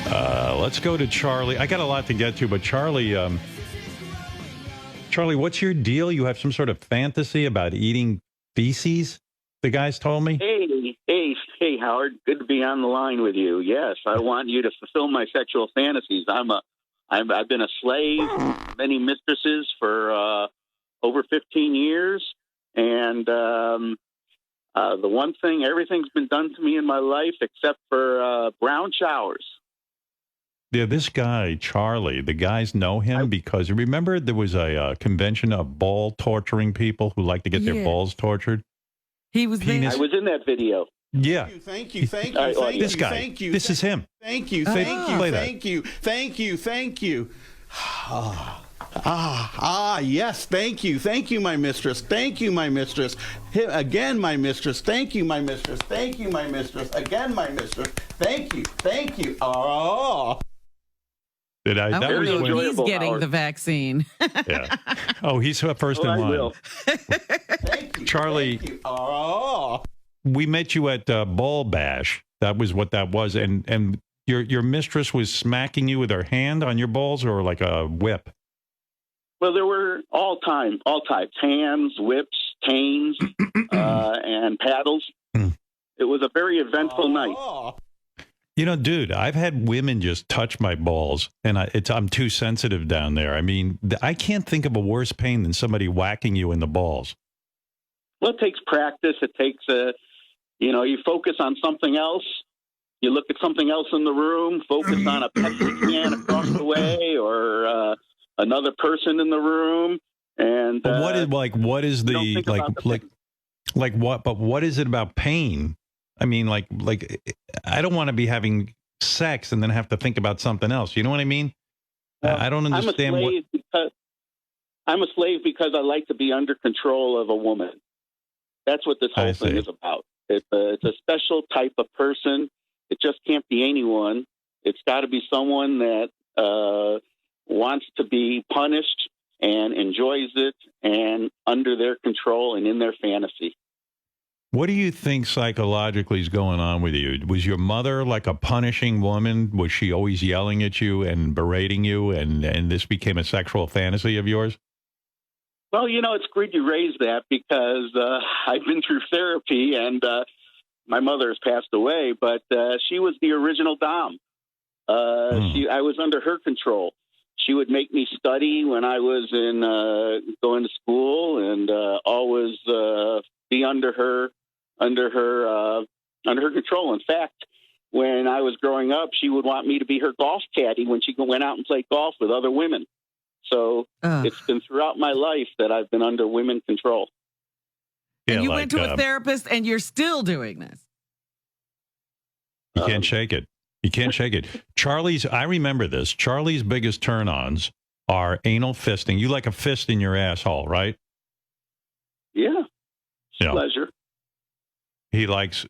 Let's go to Charlie. I got a lot to get to, but Charlie, what's your deal? You have some sort of fantasy about eating feces? The guys told me. Hey, Howard. Good to be on the line with you. Yes, I want you to fulfill my sexual fantasies. I've been a slave, many mistresses for over 15 years, and the one thing, everything's been done to me in my life except for brown showers. Yeah, this guy, Charlie, the guys know him because remember there was a convention of ball torturing people who like to get their balls tortured? He was there. I was in that video. Yeah. Thank you. This guy. Thank you. This is him. Thank you. Yes, thank you, my mistress. Thank you, my mistress. Again, my mistress. Thank you, my mistress. Thank you, my mistress. Again, my mistress. Thank you. Oh. Did I? I That don't was know when, if he's getting the vaccine. yeah. Oh, he's first in line. I will. Thank you, Charlie. Thank you. Oh. We met you at Ball Bash. That was what that was, and your mistress was smacking you with her hand on your balls, or like a whip. Well, there were all types: hands, whips, canes, and paddles. It was a very eventful night. You know, dude, I've had women just touch my balls, and I'm too sensitive down there. I mean, I can't think of a worse pain than somebody whacking you in the balls. Well, it takes practice. It takes you focus on something else. You look at something else in the room, focus on a Pepsi can across the way or another person in the room. And but what is what is it about pain? I mean, I don't want to be having sex and then have to think about something else. You know what I mean? I don't understand I'm a slave because I like to be under control of a woman. That's what this whole thing is about. It's a special type of person. It just can't be anyone. It's got to be someone that wants to be punished and enjoys it and under their control and in their fantasy. What do you think psychologically is going on with you? Was your mother like a punishing woman? Was she always yelling at you and berating you, and this became a sexual fantasy of yours? Well, it's great you raised that because I've been through therapy, and my mother has passed away, but she was the original Dom. I was under her control. She would make me study when I was going to school, and always be under her control. In fact, when I was growing up, she would want me to be her golf caddy when she went out and played golf with other women. So it's been throughout my life that I've been under women control. And you went to a therapist, and you're still doing this. You can't shake it. You can't shake it. I remember this. Charlie's biggest turn-ons are anal fisting. You like a fist in your asshole, right? Yeah. Pleasure. He likes...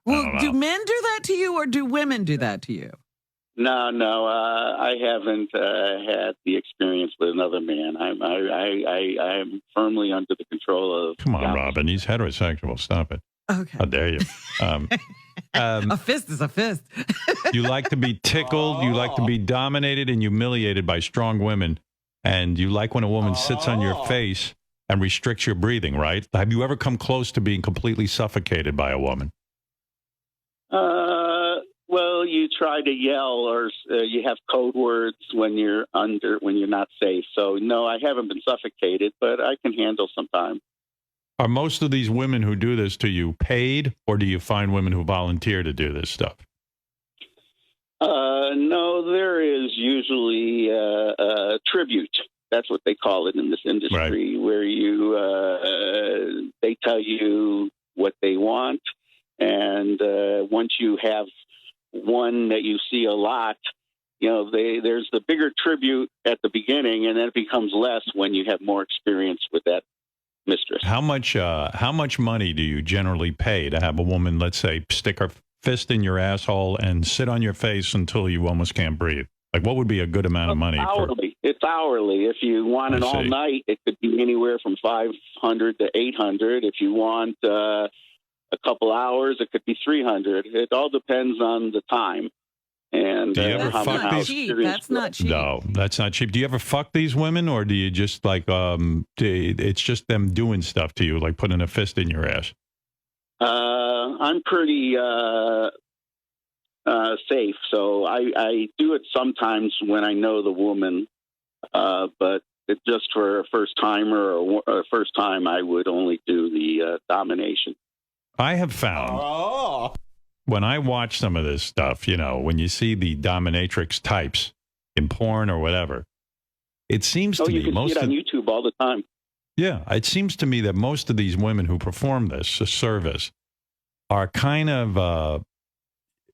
Well, do men do that to you, or do women do that to you? No. I haven't had the experience with another man. I'm firmly under the control of... Come on, Robin. He's heterosexual. Stop it. Okay. How dare you? A fist is a fist. You like to be tickled. You like to be dominated and humiliated by strong women. And you like when a woman sits on your face and restricts your breathing, right? Have you ever come close to being completely suffocated by a woman? Well, you try to yell, or you have code words when you're not safe. So, no, I haven't been suffocated, but I can handle some time. Are most of these women who do this to you paid, or do you find women who volunteer to do this stuff? No, there is usually a tribute. That's what they call it in this industry, where they tell you what they want, and once you have one that you see a lot, there's the bigger tribute at the beginning, and then it becomes less when you have more experience with that mistress. How much money do you generally pay to have a woman, let's say, stick her fist in your asshole and sit on your face until you almost can't breathe? Like, what would be a good amount of money? It's hourly. If you want it all night, it could be anywhere from $500 to $800. If you want a couple hours, it could be $300. It all depends on the time. And do you ever that's fuck not these? cheap. That's not cheap. No, that's not cheap. Do you ever fuck these women, or do you just like it's just them doing stuff to you, like putting a fist in your ass? I'm pretty safe, so I do it sometimes when I know the woman, but it's just for a first timer or a first time. I would only do the domination. I have found when I watch some of this stuff, you know, when you see the dominatrix types in porn or whatever, it seems to me you can most see it on YouTube all the time. Yeah, it seems to me that most of these women who perform this service are kind of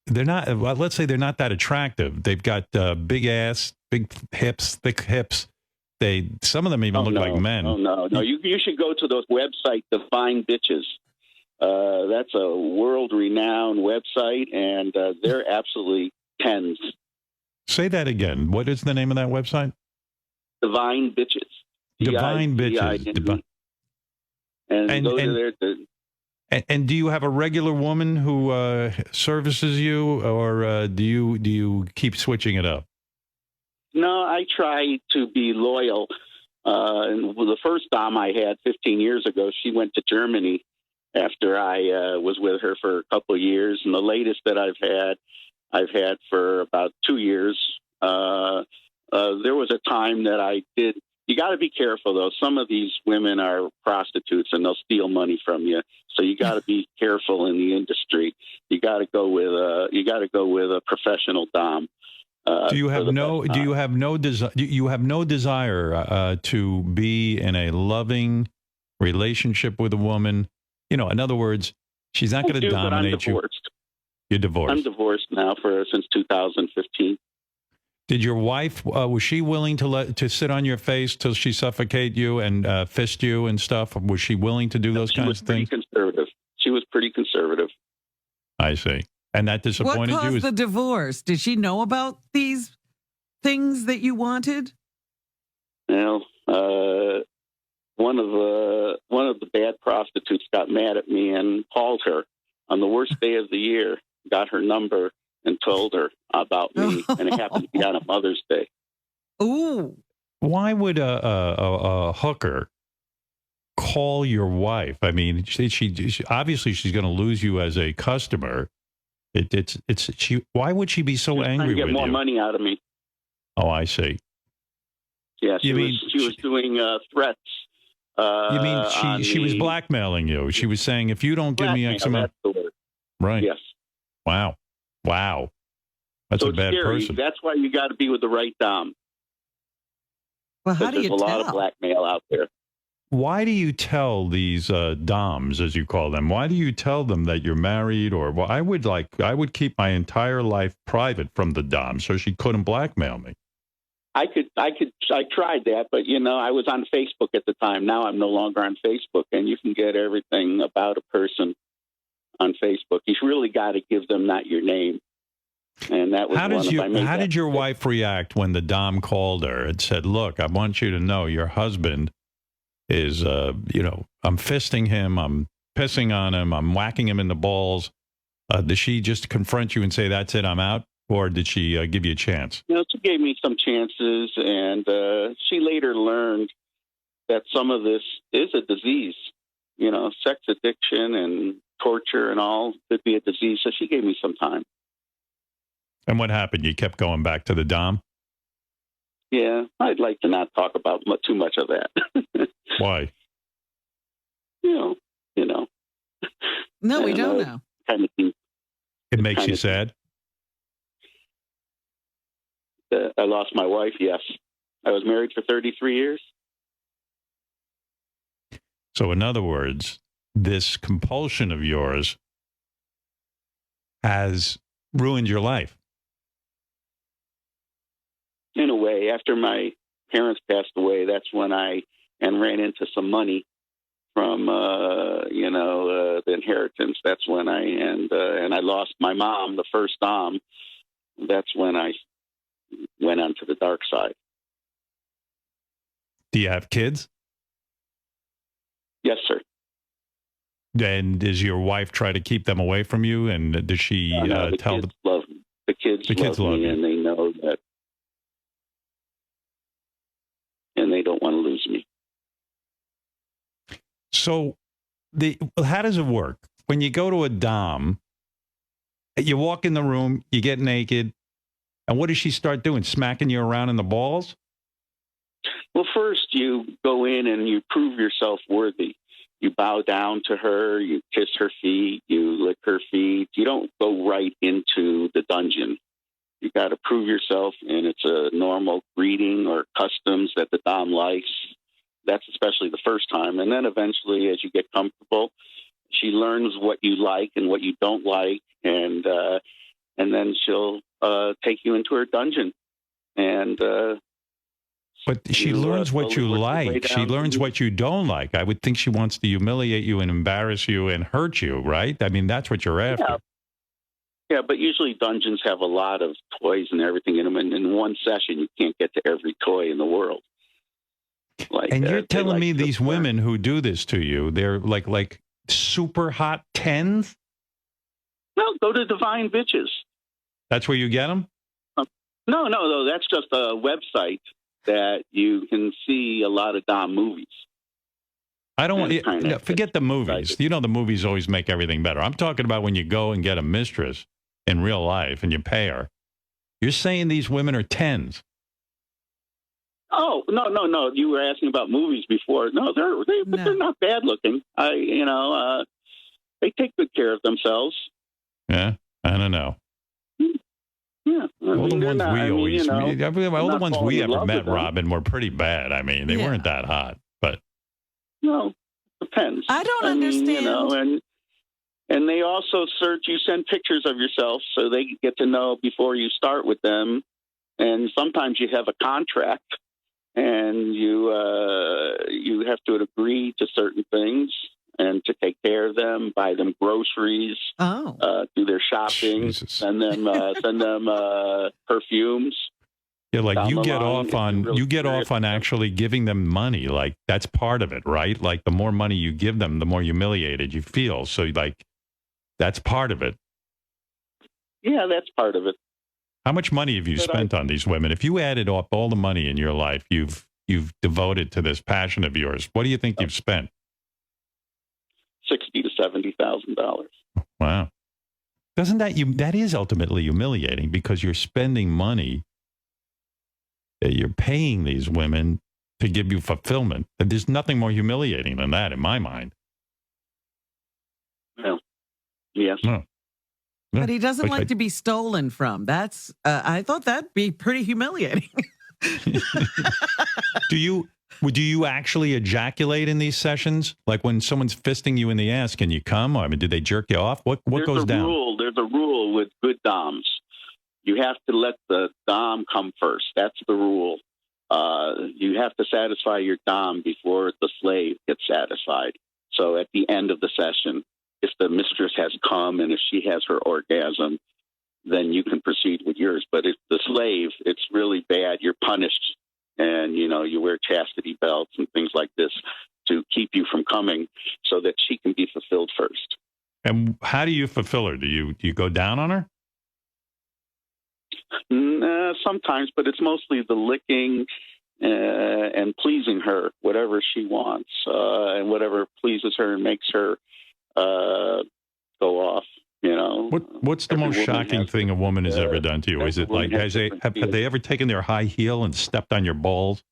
they're not. Well, let's say they're not that attractive. They've got big ass, big hips, thick hips. Some of them even look like men. Oh no! You should go to those website, Divine Bitches. That's a world-renowned website, and they're absolutely tens. Say that again. What is the name of that website? Divine Bitches. Divine Bitches. And do you have a regular woman who services you, or do you keep switching it up? No, I try to be loyal. And the first dom I had 15 years ago, she went to Germany after I was with her for a couple of years. And the latest that I've had for about 2 years. There was a time that I did. You got to be careful, though. Some of these women are prostitutes, and they'll steal money from you. So you got to be careful in the industry. You got to go with a professional dom. Do you have no desire to be in a loving relationship with a woman? You know, in other words, she's not going to dominate you. You're divorced. I'm divorced now since 2015. Did your wife was she willing to sit on your face till she suffocate you and fist you and stuff? Was she willing to do those kinds of things? She was pretty conservative. I see. And that disappointed you? What caused the divorce? Did she know about these things that you wanted? Well, one of the bad prostitutes got mad at me and called her on the worst day of the year, got her number, and told her about me, and it happened to be on a Mother's Day. Ooh. Why would a hooker call your wife? I mean, she obviously she's going to lose you as a customer. Why would she be so angry with you? Get more money out of me. Oh, I see. Yeah, she was doing threats. You mean she was blackmailing you? She was saying, if you don't give me X amount. That's the word. Right. Yes. Wow. That's a bad person. That's why you got to be with the right dom. Well, how do you tell? There's a lot of blackmail out there. Why do you tell these doms, as you call them? Why do you tell them that you're married? Or I would keep my entire life private from the dom, so she couldn't blackmail me. I tried that, but I was on Facebook at the time. Now I'm no longer on Facebook, and you can get everything about a person on Facebook. You really got to give them not your name. And that was how did your wife react when the dom called her and said, "Look, I want you to know your husband is, I'm fisting him, I'm pissing on him, I'm whacking him in the balls." Did she just confront you and say, "That's it, I'm out"? Or did she give you a chance? She gave me some chances, and she later learned that some of this is a disease. Sex addiction and torture and all could be a disease. So she gave me some time. And what happened? You kept going back to the dom? Yeah, I'd like to not talk about too much of that. Why? No, we don't know. Kind of thing. It makes you sad? I lost my wife, yes. I was married for 33 years. So in other words, this compulsion of yours has ruined your life. In a way, after my parents passed away, that's when I ran into some money from the inheritance. That's when I lost my mom, the first dom. That's when I went onto the dark side. Do you have kids? Yes, sir. And does your wife try to keep them away from you? And does she tell them? The kids love me, you. and they know that, and they don't want to lose me. So, how does it work? When you go to a dom, you walk in the room, you get naked, and what does she start doing? Smacking you around in the balls? Well, first you go in and you prove yourself worthy. You bow down to her, you kiss her feet, you lick her feet. You don't go right into the dungeon. You got to prove yourself, and it's a normal greeting or customs that the dom likes. That's especially the first time. And then eventually, as you get comfortable, she learns what you like and what you don't like, and then she'll take you into her dungeon. And but she learns what you like. She learns what you don't like. I would think she wants to humiliate you and embarrass you and hurt you, right? I mean, that's what you're after. Yeah, but usually dungeons have a lot of toys and everything in them, and in one session you can't get to every toy in the world. And you're telling me these women who do this to you, they're like super hot 10s? No, go to Divine Bitches. That's where you get them? No. That's just a website that you can see a lot of dom movies. I don't want forget the movies. You know, the movies always make everything better. I'm talking about when you go and get a mistress in real life and you pay her. You're saying these women are 10s. Oh, no. You were asking about movies before. No, they're not bad looking. They take good care of themselves. Yeah, I don't know. Yeah, all the ones we ever met, Robin, were pretty bad. I mean, they weren't that hot, but no, depends. I don't understand. And they also search. You send pictures of yourself so they get to know before you start with them. And sometimes you have a contract, and you have to agree to certain things and to take care of them, buy them groceries, do their shopping, send them perfumes. Yeah, like you get off on actually giving them money. Like that's part of it, right? Like the more money you give them, the more humiliated you feel. So like that's part of it. Yeah, that's part of it. How much money have you spent on these women? If you added up all the money in your life you've devoted to this passion of yours, what do you think you've spent? $60,000 to $70,000. Wow. Doesn't that is ultimately humiliating because you're spending money. You're paying these women to give you fulfillment. And there's nothing more humiliating than that in my mind. Well, yes. No. But he doesn't like to be stolen from. That's I thought that'd be pretty humiliating. Do you actually ejaculate in these sessions? Like when someone's fisting you in the ass, can you come? I mean, do they jerk you off? What goes down? There's a rule with good doms. You have to let the dom come first. That's the rule. You have to satisfy your dom before the slave gets satisfied. So at the end of the session, if the mistress has come and if she has her orgasm, then you can proceed with yours. But if the slave, it's really bad. You're punished, and you wear chastity belts and things like this to keep you from coming, so that she can be fulfilled first. And how do you fulfill her? Do you go down on her? Sometimes, but it's mostly the licking and pleasing her, whatever she wants, and whatever pleases her and makes her go off. What's the most shocking thing a woman has ever done to you? Is it like have they ever taken their high heel and stepped on your balls?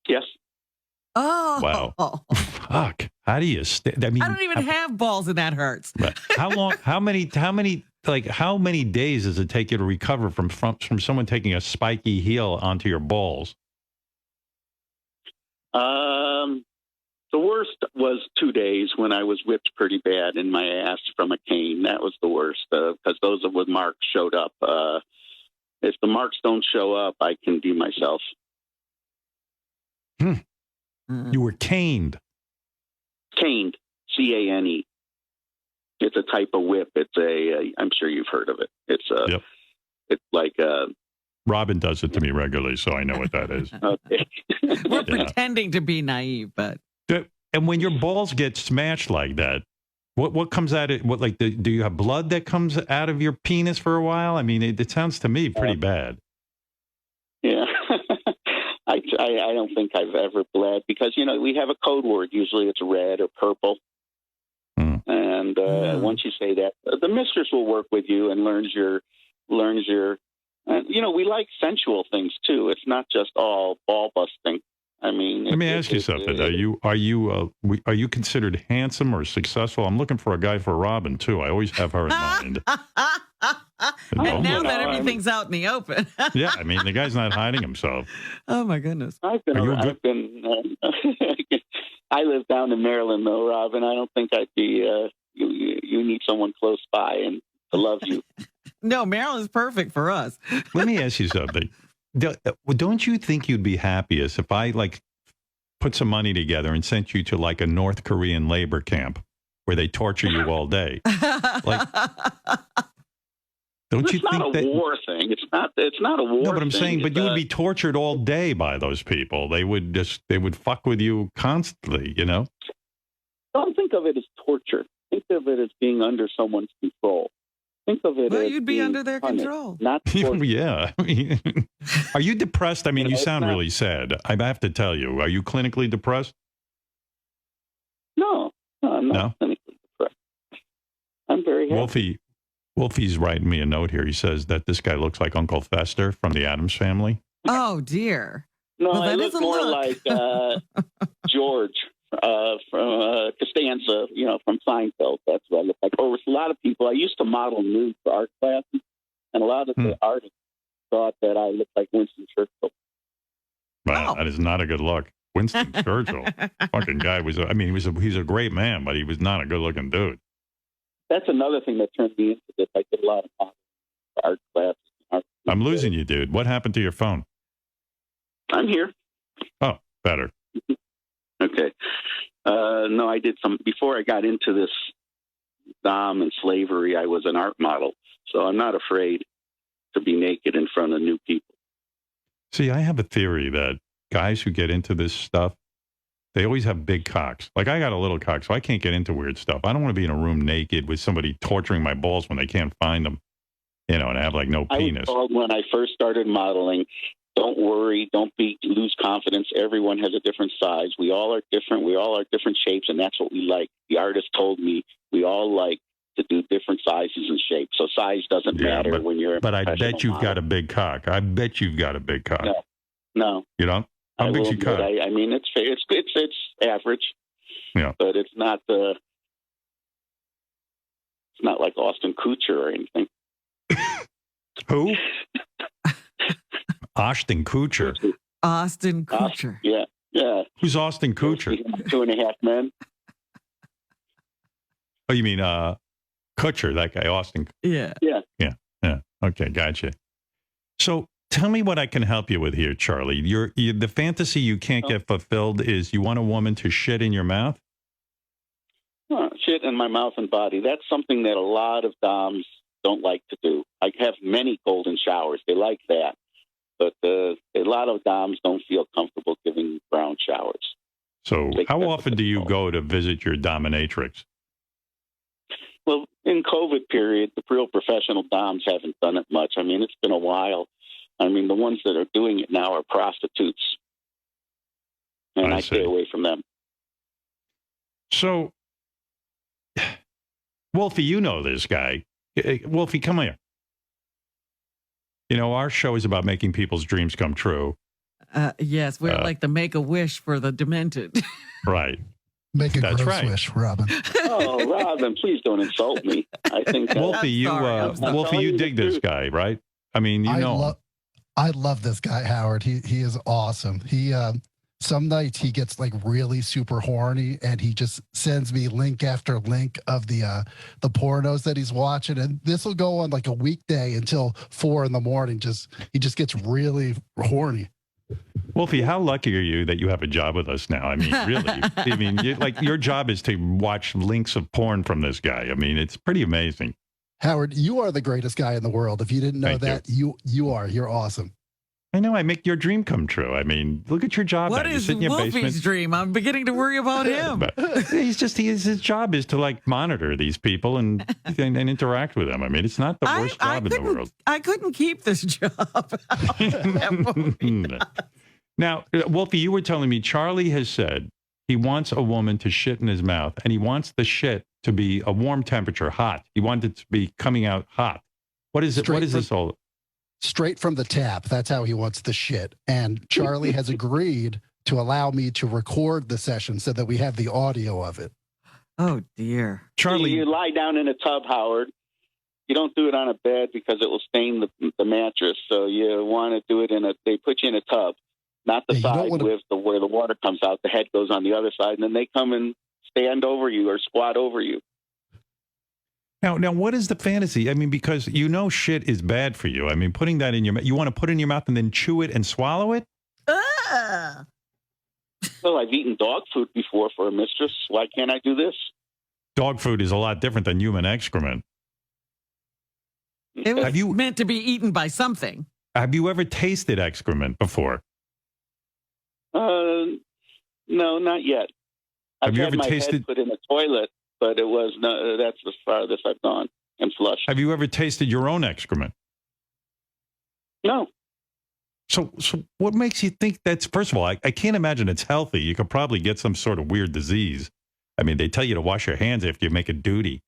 Yes. Oh wow! Fuck! How do you? I don't even have balls, and that hurts. How long? How many days does it take you to recover from someone taking a spiky heel onto your balls? The worst was 2 days when I was whipped pretty bad in my ass from a cane. That was the worst because those with marks showed up. If the marks don't show up, I can be myself. You were caned. Caned, C-A-N-E. It's a type of whip. I'm sure you've heard of it. It's like Robin does it to me regularly, so I know what that is. Okay. We're pretending to be naive, but. And when your balls get smashed like that, What comes out of what? Like, do you have blood that comes out of your penis for a while? I mean, it sounds to me pretty bad. Yeah. I don't think I've ever bled because, we have a code word. Usually it's red or purple. And once you say that, the mistress will work with you and learns your. We like sensual things too. It's not just all ball busting. I mean, let me ask you something. Are you considered handsome or successful? I'm looking for a guy for Robin too. I always have her in mind. And now that everything's out in the open. Yeah, I mean, the guy's not hiding himself. Oh my goodness. I live down in Maryland though, Robin. I don't think I'd be. You need someone close by and to love you. No, Maryland's perfect for us. Let me ask you something. Don't you think you'd be happiest if I put some money together and sent you to a North Korean labor camp where they torture you all day? Don't you think that? It's not a war thing. It's not a war. No, but I'm saying, but you would be tortured all day by those people. They would fuck with you constantly. Don't think of it as torture. Think of it as being under someone's control. Think of it as you'd be under their control. Not torture. Yeah. Are you depressed? I mean, you sound really sad. I have to tell you. Are you clinically depressed? No, I'm not clinically depressed. I'm very happy. Wolfie's writing me a note here. He says that this guy looks like Uncle Fester from the Addams Family. Oh, dear. No, I look more like George from Costanza, from Seinfeld. That's what I look like. Or with a lot of people, I used to model nude for art classes, and a lot of the artists thought that I looked like Winston Churchill. Wow, that is not a good look. Winston Churchill. Fucking guy he's a great man, but he was not a good-looking dude. That's another thing that turned me into this. I did a lot of art classes. I'm losing you, dude. What happened to your phone? I'm here. Oh, better. Okay. No, I did before I got into this dom and slavery, I was an art model. So I'm not afraid to be naked in front of new people. See, I have a theory that guys who get into this stuff, they always have big cocks. Like, I got a little cock, so I can't get into weird stuff. I don't want to be in a room naked with somebody torturing my balls when they can't find them, and have no penis. I was told when I first started modeling, don't worry, don't lose confidence. Everyone has a different size. We all are different. We all are different shapes, and that's what we like. The artist told me we all like to do different sizes and shapes. So size doesn't matter when you're. But I bet you've got a big cock. I bet you've got a big cock. No. You don't? How big's your cock? I mean, it's average. Yeah. But it's not like Austin Kutcher or anything. Who? Ashton Kutcher. Austin Kutcher. Yeah. Who's Austin Kutcher? 2.5 Men. Oh, you mean Kutcher, that guy, Austin? Yeah. Okay, gotcha. So tell me what I can help you with here, Charlie. The fantasy you can't get fulfilled is you want a woman to shit in your mouth? Shit in my mouth and body. That's something that a lot of doms don't like to do. I have many golden showers. They like that. But a lot of doms don't feel comfortable giving brown showers. So how often do you go to visit your dominatrix? Well, in COVID period, the real professional doms haven't done it much. I mean, it's been a while. I mean, the ones that are doing it now are prostitutes. And I stay away from them. So, Wolfie, you know this guy. Wolfie, come here. Our show is about making people's dreams come true. Yes, we're like the Make-A-Wish for the demented. Right. Make a gross wish, Robin. Oh, Robin, please don't insult me. I think Wolfie, you dig this guy, right? I mean, I love this guy, Howard. He is awesome. He some nights he gets really super horny, and he just sends me link after link of the pornos that he's watching, and this will go on a weekday until 4 a.m. He just gets really horny. Wolfie, how lucky are you that you have a job with us now? I mean, really. I mean, your job is to watch links of porn from this guy. I mean, it's pretty amazing. Howard, you are the greatest guy in the world. If you didn't know that, you are. You're awesome. I know. I make your dream come true. I mean, look at your job. What You is sit in your Wolfie's basement. dream? I'm beginning to worry about him. But his job is to like monitor these people and interact with them. I mean, it's not the worst job in the world. I couldn't keep this job. Now, Wolfie, you were telling me Charlie has said he wants a woman to shit in his mouth, and he wants the shit to be a warm temperature, hot. He wants it to be coming out hot. What is it? What is this all? Straight from the tap. That's how he wants the shit. And Charlie has agreed to allow me to record the session so that we have the audio of it. Oh, dear. Charlie, you lie down in a tub, Howard. You don't do it on a bed because it will stain the mattress. So you want to do it they put you in a tub, not the side with where the water comes out. The head goes on the other side, and then they come and stand over you or squat over you. Now, what is the fantasy? I mean, because shit is bad for you. I mean, putting that in your mouth, you want to put it in your mouth and then chew it and swallow it? Well, I've eaten dog food before for a mistress. Why can't I do this? Dog food is a lot different than human excrement. It was meant to be eaten by something. Have you ever tasted excrement before? No, not yet. Have you had ever my tasted? Head put in the toilet, but it was that's the farthest I've gone and flushed. Have you ever tasted your own excrement? No. So what makes you think that's? First of all, I can't imagine it's healthy. You could probably get some sort of weird disease. I mean, they tell you to wash your hands after you make a duty.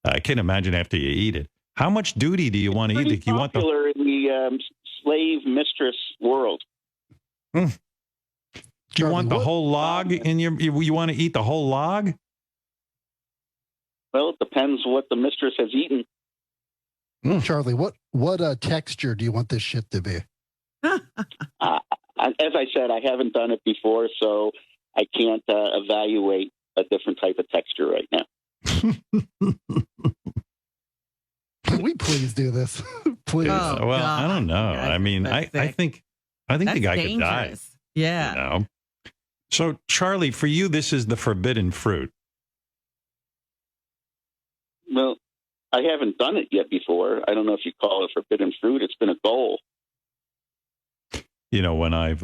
I can't imagine after you eat it. How much duty do you want to eat? It's You want popular in the slave mistress world. Do you want the Charlie, whole log in your? You want to eat the whole log? Well, it depends what the mistress has eaten. Charlie, what texture do you want this shit to be? As I said, I haven't done it before, so I can't evaluate a different type of texture right now. Can we please do this? Please. Oh, well, God. I don't know. Yeah, I mean, I think the guy could die. Dangerous. Yeah. You know? So, Charlie, for you, this is the forbidden fruit. Well, I haven't done it yet before. I don't know if you call it forbidden fruit. It's been a goal. You know, when I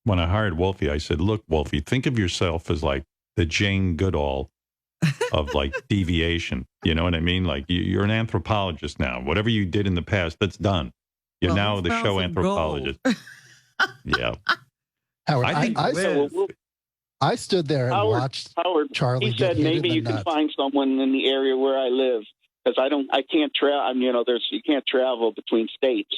hired Wolfie, I said, look, Wolfie, think of yourself as like the Jane Goodall of like deviation. You know what I mean? Like you're an anthropologist now. Whatever you did in the past, that's done. You're now the show anthropologist. Yeah. Howard, I stood there and Howard, watched Howard, Charlie. He said maybe you can find someone in the area where I live because I can't travel. You can't travel between states,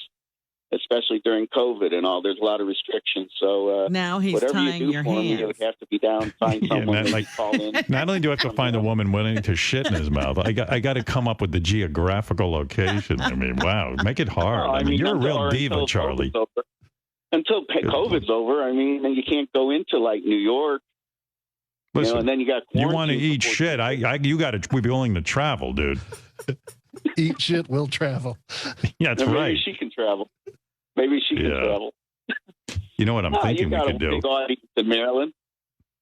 especially during COVID and all. There's a lot of restrictions. So now he's whatever tying you do your for hands. me, it would have to be down. Find someone that call in. Not only do I have to find a woman willing to shit in his mouth, I got to come up with the geographical location. I mean, wow, make it hard. Well, I mean, you're a real diva, Charlie. Until COVID's over, I mean, you can't go into like New York. Listen, and then you got you want to eat shit. You got to be willing to travel, dude. Eat shit, will travel. Yeah, that's maybe right. She can travel. Maybe she can travel. You know what I'm thinking we could do? You got a big audience in Maryland.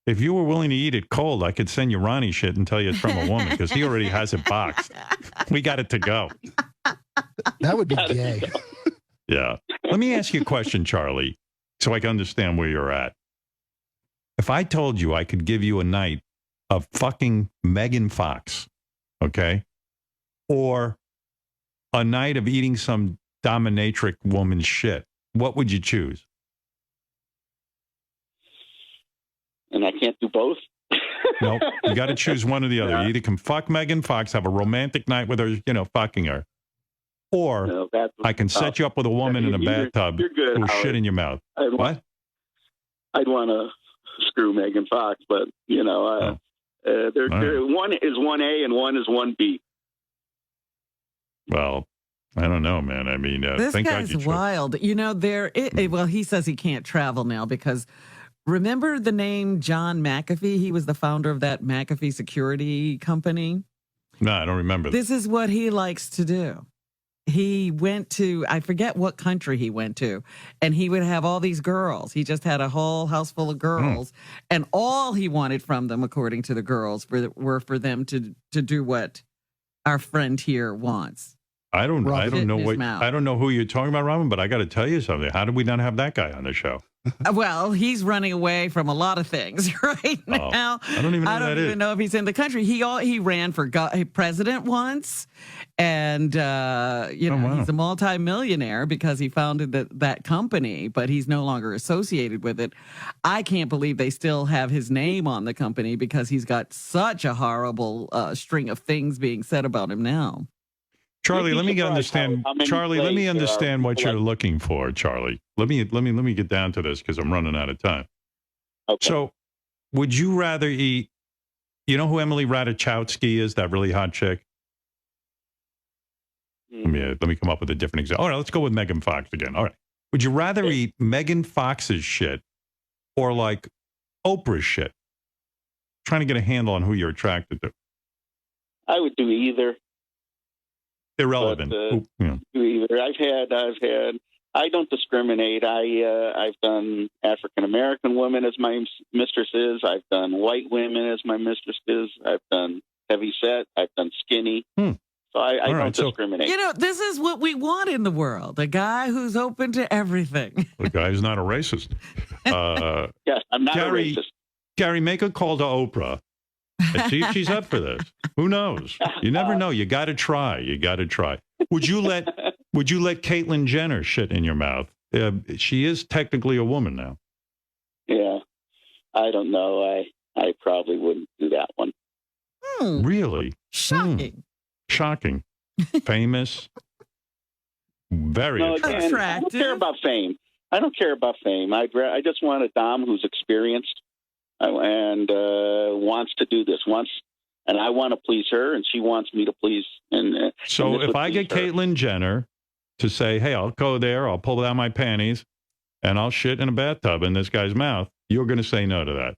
If you were willing to eat it cold, I could send you Ronnie shit and tell you it's from a woman because he already has it boxed. We got it to go. That would be gay. Yeah. Let me ask you a question, Charlie, so I can understand where you're at. If I told you I could give you a night of fucking Megan Fox, okay, or a night of eating some dominatrix woman's shit, what would you choose? And I can't do both. No, you got to choose one or the other. You either can fuck Megan Fox, have a romantic night with her, fucking her, or I can set you up with a woman in a bathtub who's shit in your mouth. What? I'd want to screw Megan Fox, but one is 1A and one is 1B. Well, I don't know, man. I mean, this guy's wild. Well, he says he can't travel now because remember the name John McAfee? He was the founder of that McAfee security company. No, I don't remember. This is what he likes to do. He went to, I forget what country he went to, and he would have all these girls. He just had a whole house full of girls, and all he wanted from them, according to the girls, were for them to do what our friend here wants. I don't know Shit I don't know who you're talking about, Robin, but I got to tell you something. How did we not have that guy on the show? Well, he's running away from a lot of things right now. I don't even know who that is. Know if he's in the country. He ran for president once, and he's a multimillionaire because he founded that company, but he's no longer associated with it. I can't believe they still have his name on the company because he's got such a horrible string of things being said about him now. Charlie, let me understand. Charlie, let me understand what you're looking for. Charlie, let me get down to this because I'm running out of time. Okay. So, would you rather eat? You know who Emily Ratajkowski is? That really hot chick. Let me come up with a different example. All right, let's go with Megan Fox again. All right, would you rather eat Megan Fox's shit or like Oprah's shit? Trying to get a handle on who you're attracted to. I would do either. Irrelevant. Do either. I don't discriminate. I've done African American women as my mistresses. I've done white women as my mistresses. I've done heavy set. I've done skinny. So I don't discriminate. This is what we want in the world: a guy who's open to everything. The guy's not a racist. Yes, I'm not a racist. Gary, make a call to Oprah. And see if she's up for this. Who knows? You never know. You got to try. Would you let Caitlyn Jenner shit in your mouth? She is technically a woman now. Yeah, I don't know. I probably wouldn't do that one. Really? Shocking. Shocking. Famous. Very attractive. I don't care about fame. I just want a dom who's experienced. And wants to do this and I want to please her, and she wants me to please. So if I get Caitlyn Jenner to say, "Hey, I'll go there, I'll pull down my panties, and I'll shit in a bathtub in this guy's mouth," you're going to say no to that?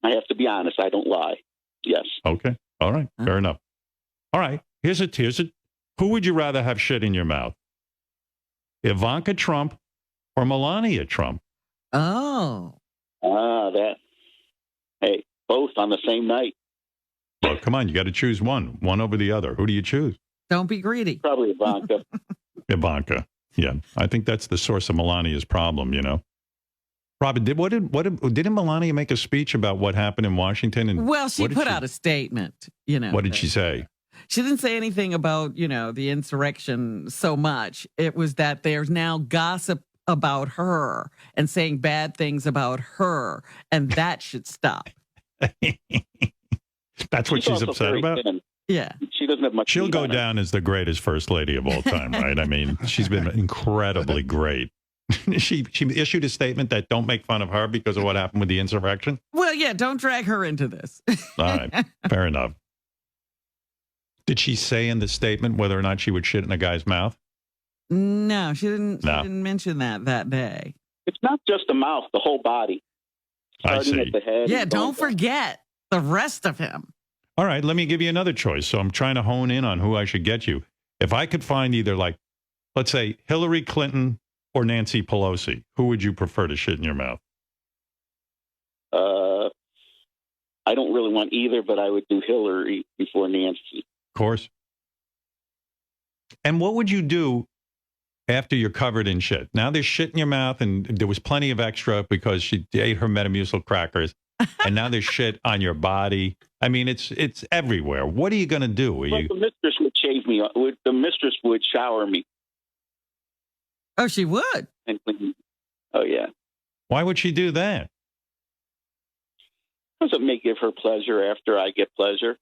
I have to be honest. I don't lie. Yes. Okay. All right. Fair enough. All right. Here's a. Who would you rather have shit in your mouth? Ivanka Trump or Melania Trump? Oh. Hey, both on the same night. Well, come on, you got to choose one over the other. Who do you choose? Don't be greedy. Probably Ivanka. Ivanka. Yeah, I think that's the source of Melania's problem. Robin, didn't Melania make a speech about what happened in Washington? And well, she put out a statement. What did she say? She didn't say anything about the insurrection so much. It was that there's now gossip about her and saying bad things about her, and that should stop. That's what she's upset about? Thin. Yeah. She doesn't have much. She'll go down as the greatest first lady of all time, right? I mean, she's been incredibly great. She issued a statement that don't make fun of her because of what happened with the insurrection. Well, yeah, don't drag her into this. All right, fair enough. Did she say in the statement whether or not she would shit in a guy's mouth? No, she didn't. She didn't mention that day. It's not just the mouth; the whole body. Starting at the head. Yeah, don't forget the rest of him. All right, let me give you another choice. So I'm trying to hone in on who I should get you. If I could find either, like, let's say Hillary Clinton or Nancy Pelosi, who would you prefer to shit in your mouth? I don't really want either, but I would do Hillary before Nancy. Of course. And what would you do after you're covered in shit? Now there's shit in your mouth, and there was plenty of extra because she ate her Metamucil crackers, and now there's shit on your body. I mean, it's everywhere. What are you going to do? The mistress would shave me. The mistress would shower me. Oh, she would? And clean. Oh, yeah. Why would she do that? Because it may give her pleasure after I get pleasure.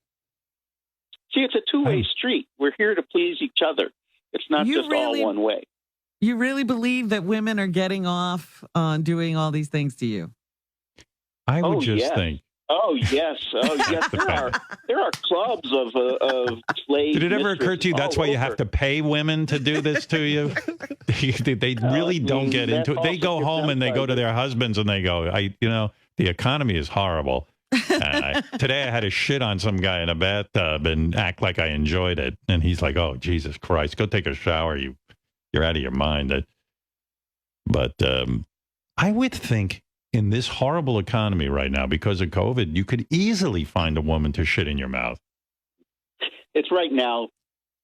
See, it's a two-way street. We're here to please each other. It's not just all one way. You really believe that women are getting off on doing all these things to you? I would think. Oh, yes. Oh, yes. There are clubs of slaves. Did it ever occur to you that's why you have to pay women to do this to you? They really don't get into it. They go home and they go to their husbands and they go, the economy is horrible. Today I had to shit on some guy in a bathtub and act like I enjoyed it. And he's like, oh, Jesus Christ, go take a shower. You're out of your mind. But I would think in this horrible economy right now, because of COVID, you could easily find a woman to shit in your mouth. It's right now,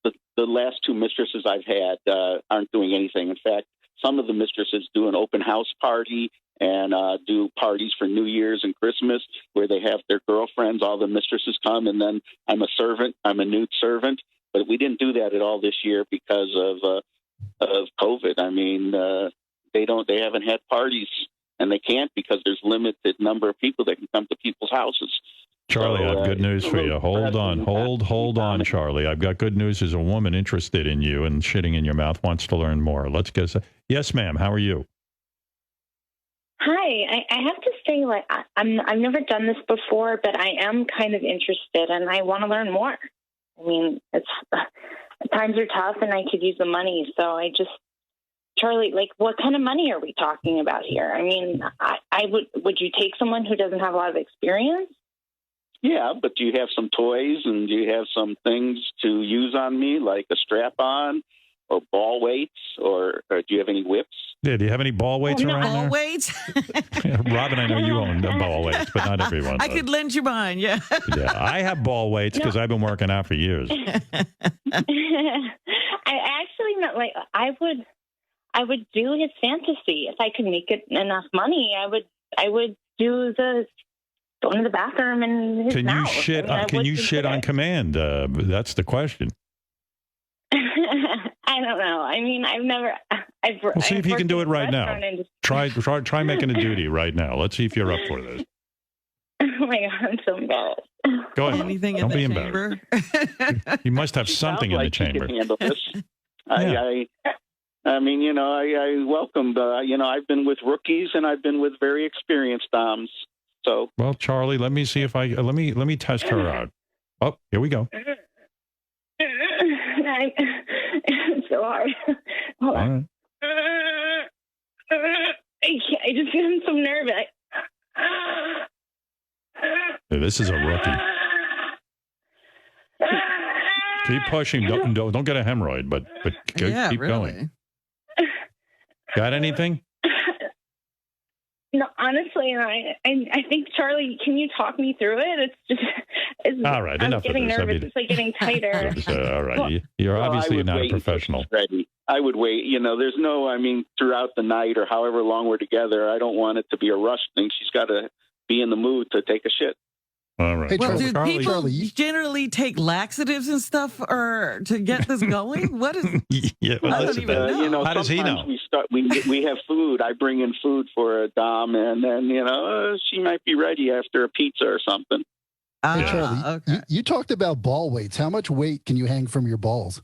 the the last two mistresses I've had aren't doing anything. In fact, some of the mistresses do an open house party and do parties for New Year's and Christmas where they have their girlfriends. All the mistresses come, and then I'm a servant. I'm a nude servant. But we didn't do that at all this year because of COVID. I mean, they haven't had parties, and they can't because there's limited number of people that can come to people's houses. Charlie, So, I have good news for you. Hold on, Charlie. I've got good news. There's a woman interested in you and shitting in your mouth, wants to learn more. Let's get. Yes, ma'am. How are you? Hi. I have to say, like, I've never done this before, but I am kind of interested, and I want to learn more. I mean, times are tough, and I could use the money. So I just, Charlie, like, what kind of money are we talking about here? I mean, would you take someone who doesn't have a lot of experience? Yeah, but do you have some toys and do you have some things to use on me, like a strap-on or ball weights, or do you have any whips? Yeah, do you have any ball weights around Ball there? weights? Robin, I know you own ball weights, but not everyone I does. could lend you mine, yeah. Yeah, I have ball weights because I've been working out for years. I actually not like I would do his fantasy if I could make it enough money. I would do the going to the bathroom and his Can you mouth. shit? I mean, Can you shit on command? That's the question. I don't know. I mean, We'll see if you can do it right now. Try making a duty right now. Let's see if you're up for this. Oh my God, I'm so embarrassed. Go ahead. Anything Don't in be the embarrassed. chamber? You must have something in the Sounds like you chamber. can handle this. Yeah. I mean, I welcomed. I've been with rookies and I've been with very experienced doms. So, Well, Charlie, let me see if I let me test her out. Oh, here we go. It's so hard. Hold on. All right. I just feel so nervous. This is a rookie. Keep pushing. Don't get a hemorrhoid, but Yeah, keep really. going. Got anything? No, honestly, I think, Charlie, can you talk me through it? All right, I'm enough of getting this. I nervous. mean- It's like getting tighter. All right. You're well, obviously I would not a wait until professional. she's ready. I would wait. There's no. I mean, throughout the night or however long we're together, I don't want it to be a rush thing. She's got to be in the mood to take a shit. All right. Hey, Well, Charlie, do Charlie, people Charlie, you- generally take laxatives and stuff or to get this going? What is? yeah, I don't listen, even know. How does he sometimes know? We have food. I bring in food for a dom, and then she might be ready after a pizza or something. Hey, Yeah. Charlie, Okay. you talked about ball weights. How much weight can you hang from your balls?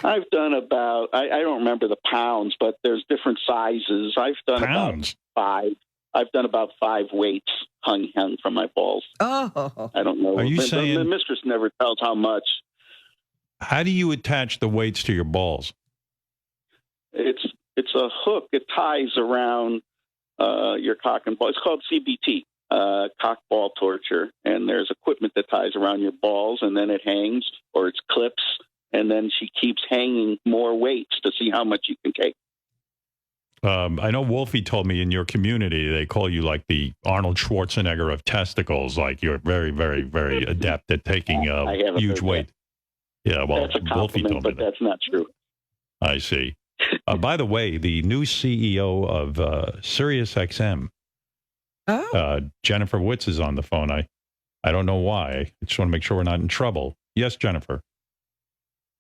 I've done about I don't remember the pounds, but there's different sizes. I've done Pounds. about 5. I've done about 5 weights hung from my balls. Oh, I don't know. Are you the saying- mistress never tells how much? How do you attach the weights to your balls? It's a hook. It ties around your cock and ball. It's called CBT, cock ball torture. And there's equipment that ties around your balls, and then it hangs, or it's clips, and then she keeps hanging more weights to see how much you can take. I know Wolfie told me in your community they call you like the Arnold Schwarzenegger of testicles. Like you're very, very, very adept at taking I haven't huge heard weight. Yeah, well, That's a Wolfie compliment, told me but that. that's not true. I see. By the way, the new CEO of SiriusXM, oh. Jennifer Witz, is on the phone. I don't know why. I just want to make sure we're not in trouble. Yes, Jennifer.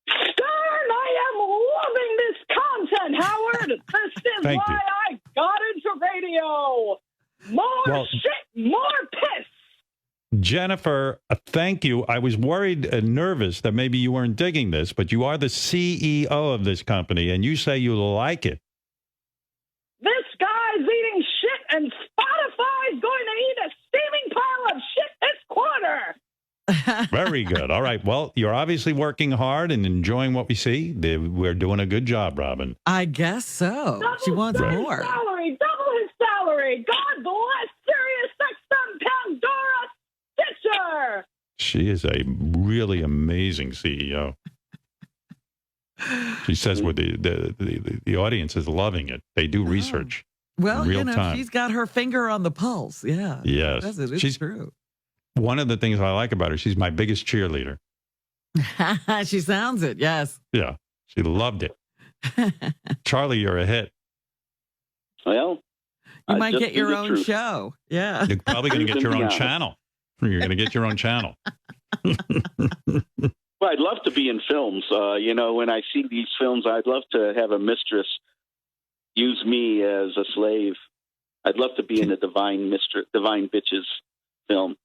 Stern, I am loving this content, Howard. This is Thank why you. I got into radio. More Well- shit, more piss. Jennifer, thank you. I was worried and nervous that maybe you weren't digging this, but you are the CEO of this company, and you say you like it. This guy's eating shit, and Spotify's going to eat a steaming pile of shit this quarter. Very good. All right. Well, you're obviously working hard and enjoying what we see. We're doing a good job, Robin. I guess so. She wants Double more. his salary, double his salary. God bless SiriusXM Pandora Stitcher. She is a really amazing CEO. She says with the audience is loving it. They do research. Well, Real time. she's got her finger on the pulse. Yeah. Yes. That's it. It's She's true. one of the things I like about her. She's my biggest cheerleader. She sounds it, yes. Yeah, she loved it. Charlie, you're a hit. Well, You I might just get do your the own truth. show. Yeah. You're probably going to get your own channel. You're going to get your own channel. Well, I'd love to be in films. When I see these films, I'd love to have a mistress use me as a slave. I'd love to be in a Divine Bitches film.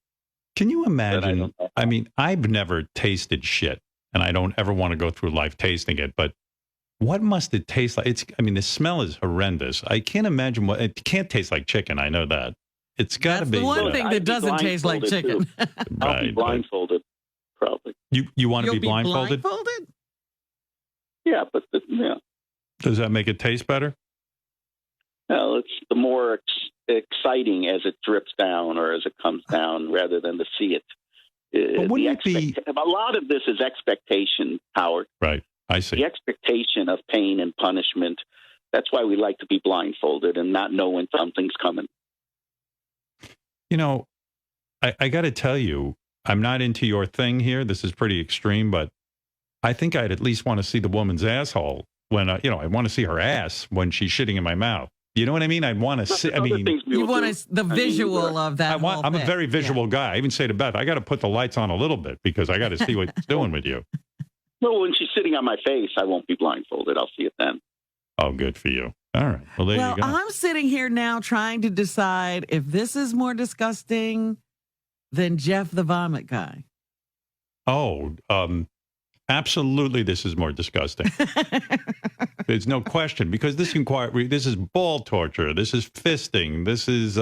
Can you imagine? I mean, I've never tasted shit, and I don't ever want to go through life tasting it, but what must it taste like? The smell is horrendous. I can't imagine it can't taste like chicken. I know that. It's got to be. That's the one thing that doesn't taste like chicken. I'll be blindfolded, probably. You want to be You'll blindfolded? Yeah, but yeah. Does that make it taste better? Well, it's the more exciting as it drips down or as it comes down, rather than to see it. But wouldn't it be? A lot of this is expectation, Howard. Right. I see. The expectation of pain and punishment. That's why we like to be blindfolded and not know when something's coming. I got to tell you, I'm not into your thing here. This is pretty extreme, but I think I'd at least want to see the woman's asshole when, I want to see her ass when she's shitting in my mouth. You know what I mean? I'd want to see. You want the visual of that. I'm a very visual guy. I even say to Beth, I got to put the lights on a little bit because I got to see what it's doing with you. Well, when she's sitting on my face, I won't be blindfolded. I'll see it then. Oh, good for you. All right. Well, there you go. I'm sitting here now trying to decide if this is more disgusting than Jeff the Vomit Guy. Oh, absolutely. This is more disgusting. There's no question because this is ball torture. This is fisting. This is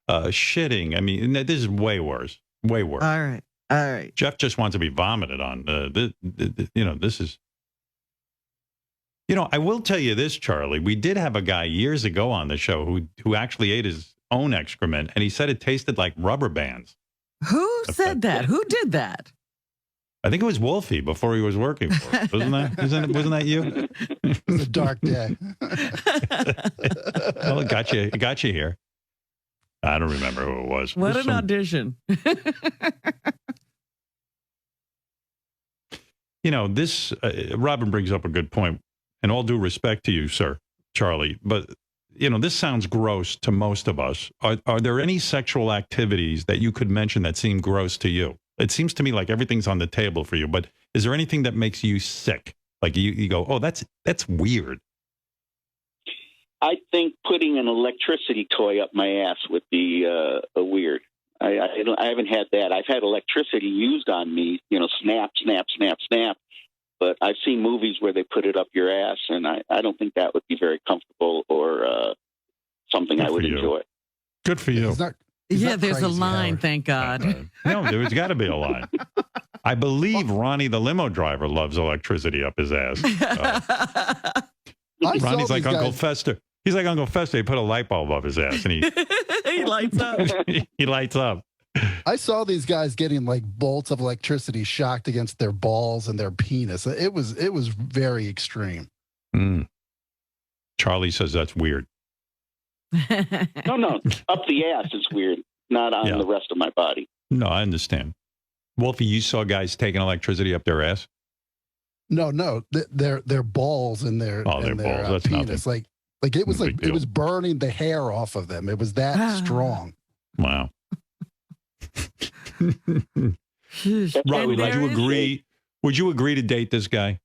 shitting. I mean, this is way worse. Way worse. All right. Jeff just wants to be vomited on. This is. I will tell you this, Charlie. We did have a guy years ago on the show who actually ate his own excrement, and he said it tasted like rubber bands. Who said that? Who did that? I think it was Wolfie before he was working for us. Wasn't that you? It was a dark day. Well, it got you here. I don't remember who it was. What an audition. This Robin brings up a good point, and all due respect to you, sir, Charlie, but this sounds gross to most of us. Are there any sexual activities that you could mention that seem gross to you? It seems to me like everything's on the table for you, but is there anything that makes you sick? Like you go, oh, that's weird. I think putting an electricity toy up my ass would be weird. I haven't had that. I've had electricity used on me, snap, snap, snap, snap. But I've seen movies where they put it up your ass, and I don't think that would be very comfortable or something I would enjoy. Good for you. There's a line, Howard. Thank God. No, there's got to be a line. I believe Ronnie, the limo driver, loves electricity up his ass. Ronnie's like Uncle Fester. He's like Uncle Fester. He put a light bulb up his ass, and he lights up. He lights up. I saw these guys getting like bolts of electricity shocked against their balls and their penis. It was very extreme. Charlie says that's weird. No, up the ass is weird, not on the rest of my body. No, I understand. Wolfie, you saw guys taking electricity up their ass? No, their balls and their balls. That's penis. nothing. Like it was burning the hair off of them. It was that strong. Wow. Robbie, would you agree? Would you agree to date this guy?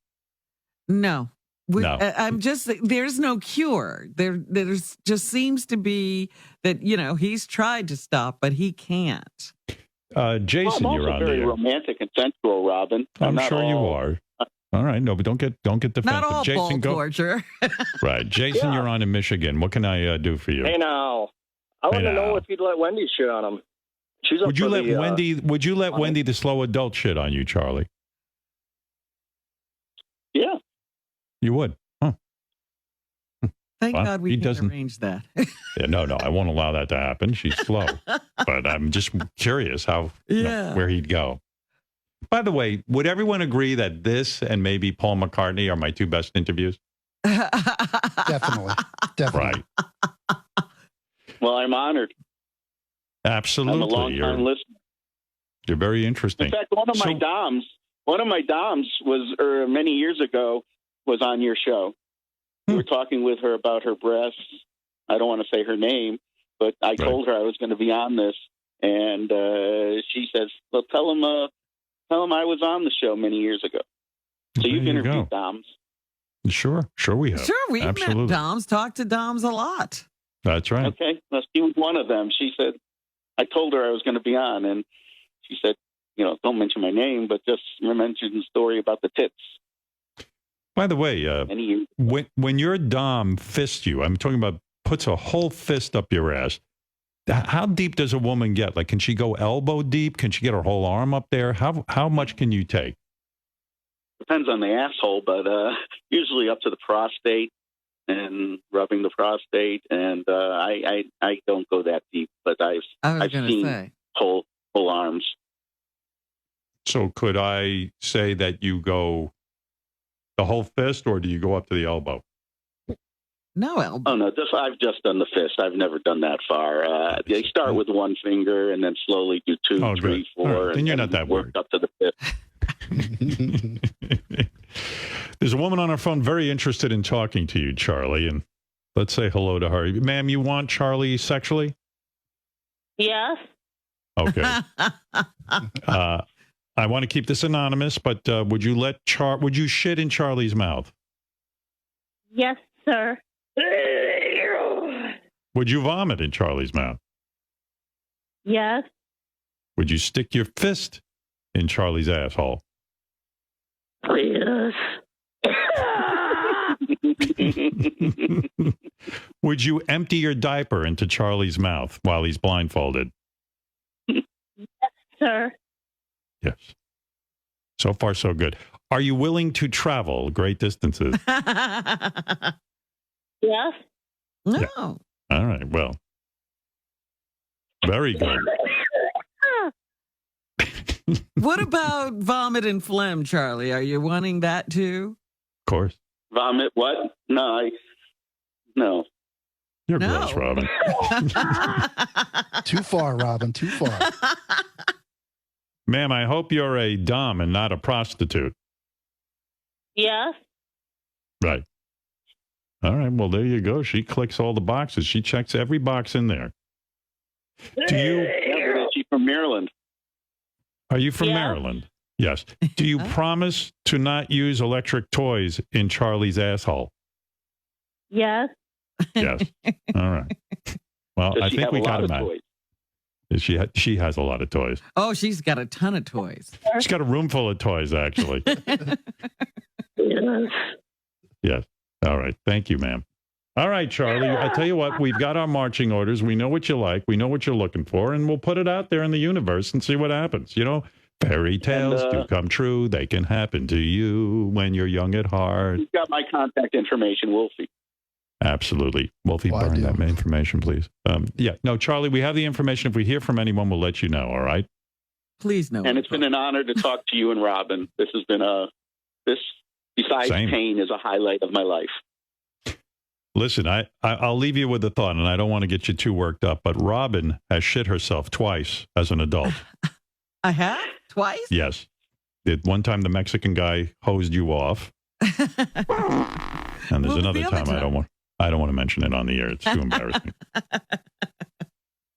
No. No. I'm just, there's no cure. There's just seems to be that, he's tried to stop, but he can't. Jason, I'm you're also on very the romantic and sensual, Robin. I'm sure you are. All right. No, but don't get defensive. Not all Jason, ball torture. Right. Jason, you're on in Michigan. What can I do for you? Hey, now. I want to know if you'd let Wendy shit on him. She's Would you let Wendy the slow adult shit on you, Charlie? Yeah. You would? Huh. Thank God we can arrange that. Yeah, no, I won't allow that to happen. She's slow. But I'm just curious where he'd go. By the way, would everyone agree that this and maybe Paul McCartney are my two best interviews? Definitely. Right. Well, I'm honored. Absolutely. I'm a long-time listener. You're very interesting. In fact, one of my One of my doms many years ago was on your show. We were talking with her about her breasts. I don't want to say her name, but I told her I was going to be on this, and she says, "Well, tell him I was on the show many years ago." So you've interviewed doms. Sure we have. Sure, we've met doms, talked to doms a lot. That's right. Okay, well, she was one of them. She said, I told her I was going to be on, and she said, don't mention my name, but just mention the story about the tits. By the way, when your dom fists you, I'm talking about puts a whole fist up your ass, how deep does a woman get? Like, can she go elbow deep? Can she get her whole arm up there? How much can you take? Depends on the asshole, but usually up to the prostate and rubbing the prostate. And I don't go that deep, but I've seen whole arms. So could I say that you go the whole fist, or do you go up to the elbow? No elbow. Oh, no, I've just done the fist. I've never done that far. They start with one finger and then slowly do 2, 3, 4. Right. Then you're not that worried. Up to the fifth. There's a woman on our phone very interested in talking to you, Charlie, and let's say hello to her. Ma'am, you want Charlie sexually? Yes. Okay. I want to keep this anonymous, but would you shit in Charlie's mouth? Yes, sir. Would you vomit in Charlie's mouth? Yes. Would you stick your fist in Charlie's asshole? Yes. Would you empty your diaper into Charlie's mouth while he's blindfolded? Yes, sir. Yes. So far, so good. Are you willing to travel great distances? Yes. No. Yeah. All right. Well, very good. What about vomit and phlegm, Charlie? Are you wanting that too? Of course. Vomit? What? No. You're gross, Robin. Too far, Robin. Too far. Ma'am, I hope you're a dom and not a prostitute. Yes. Right. All right. Well, there you go. She clicks all the boxes. She checks every box in there. Is she from Maryland? Are you from Maryland? Yes. Do you promise to not use electric toys in Charlie's asshole? Yes. Yes. All right. Well, I think we got him out. She has a lot of toys. Oh, she's got a ton of toys. She's got a room full of toys, actually. Yes. Yes. All right. Thank you, ma'am. All right, Charlie. I tell you what, we've got our marching orders. We know what you like. We know what you're looking for, and we'll put it out there in the universe and see what happens. Fairy tales do come true. They can happen to you when you're young at heart. You've got my contact information, Wolfie. Absolutely. Wolfie, burn that information, please. Charlie, we have the information. If we hear from anyone, we'll let you know, all right? Please no. And it's been an honor to talk to you and Robin. This has been besides pain, is a highlight of my life. Listen, I'll leave you with a thought, and I don't want to get you too worked up, but Robin has shit herself twice as an adult. I have? Twice? Yes. One time the Mexican guy hosed you off. And there's another time I don't want to mention it on the air. It's too embarrassing.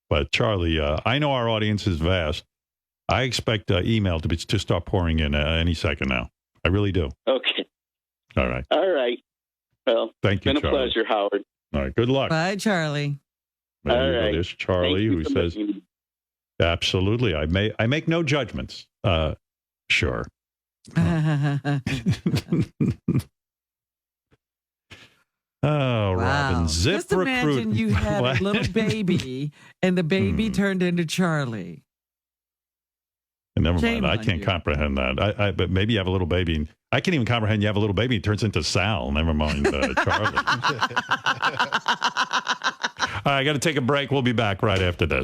But Charlie, I know our audience is vast. I expect email to start pouring in any second now. I really do. Okay. All right. Well, thank you, it's been a pleasure, Howard. All right. Good luck. Bye, Charlie. All right. There's Charlie who says, absolutely. I make no judgments. Sure. Oh, Robin, zip Just imagine you had a little baby and the baby turned into Charlie. Never mind. I can't comprehend that. But maybe you have a little baby. And I can't even comprehend you have a little baby and it turns into Sal. Never mind Charlie. All right, I got to take a break. We'll be back right after this.